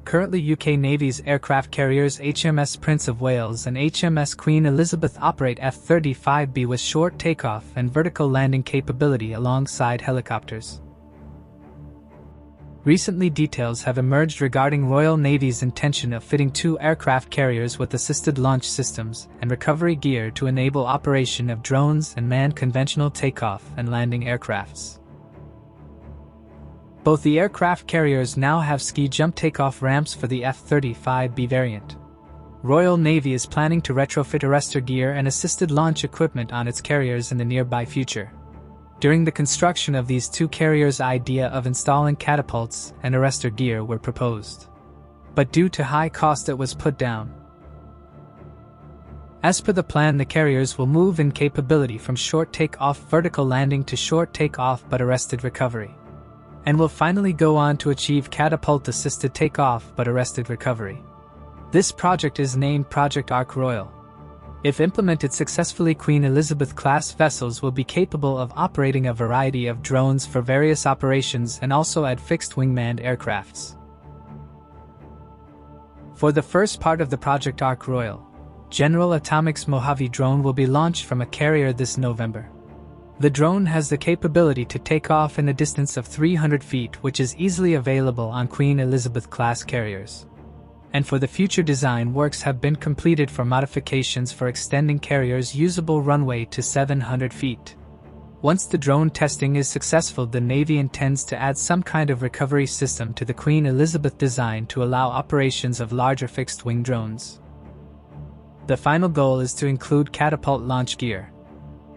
currently UK Navy's aircraft carriers HMS Prince of Wales and HMS Queen Elizabeth operate F-35B with short takeoff and vertical landing capability alongside helicopters. Recently, details have emerged regarding Royal Navy's intention of fitting 2 aircraft carriers with assisted launch systems and recovery gear to enable operation of drones and manned conventional takeoff and landing aircrafts. Both the aircraft carriers now have ski jump takeoff ramps for the F-35B variant. Royal Navy is planning to retrofit arrestor gear and assisted launch equipment on its carriers in the nearby future. During the construction of these 2 carriers, idea of installing catapults and arrestor gear were proposed. But due to high cost it was put down. As per the plan, the carriers will move in capability from short take-off vertical landing to short take-off but arrested recovery, and will finally go on to achieve catapult-assisted takeoff but arrested recovery. This project is named Project Ark Royal. If implemented successfully, Queen Elizabeth-class vessels will be capable of operating a variety of drones for various operations and also add fixed-wing manned aircrafts. For the first part of the Project Ark Royal, General Atomics Mojave drone will be launched from a carrier this November. The drone has the capability to take off in a distance of 300 feet, which is easily available on Queen Elizabeth-class carriers. And for the future, design works have been completed for modifications for extending carriers' usable runway to 700 feet. Once the drone testing is successful, the Navy intends to add some kind of recovery system to the Queen Elizabeth design to allow operations of larger fixed-wing drones. The final goal is to include catapult launch gear.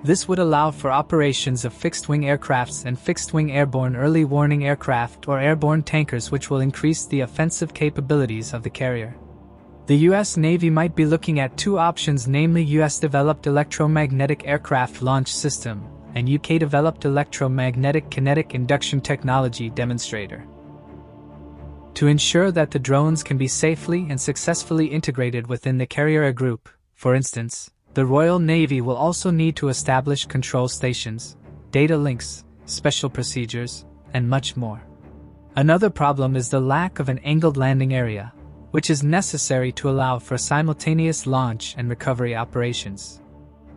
This would allow for operations of fixed-wing aircrafts and fixed-wing airborne early warning aircraft or airborne tankers, which will increase the offensive capabilities of the carrier. The US Navy might be looking at 2 options, namely US-developed electromagnetic aircraft launch system and UK-developed electromagnetic kinetic induction technology demonstrator. To ensure that the drones can be safely and successfully integrated within the carrier group, for instance, the Royal Navy will also need to establish control stations, data links, special procedures, and much more. Another problem is the lack of an angled landing area, which is necessary to allow for simultaneous launch and recovery operations.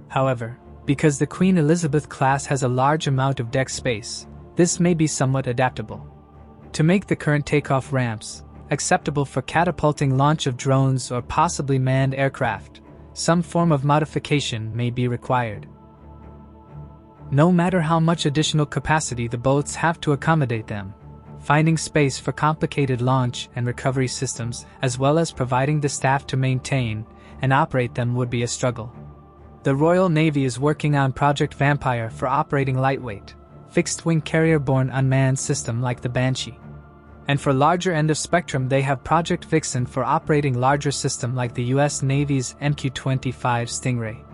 However, because the Queen Elizabeth class has a large amount of deck space, this may be somewhat adaptable. To make the current takeoff ramps acceptable for catapulting launch of drones or possibly manned aircraft, some form of modification may be required. No matter how much additional capacity the boats have to accommodate them, finding space for complicated launch and recovery systems, as well as providing the staff to maintain and operate them, would be a struggle. The Royal Navy is working on Project Vampire for operating lightweight, fixed-wing carrier-borne unmanned system like the Banshee. And for larger end of spectrum, they have Project Vixen for operating larger system like the US Navy's MQ-25 Stingray.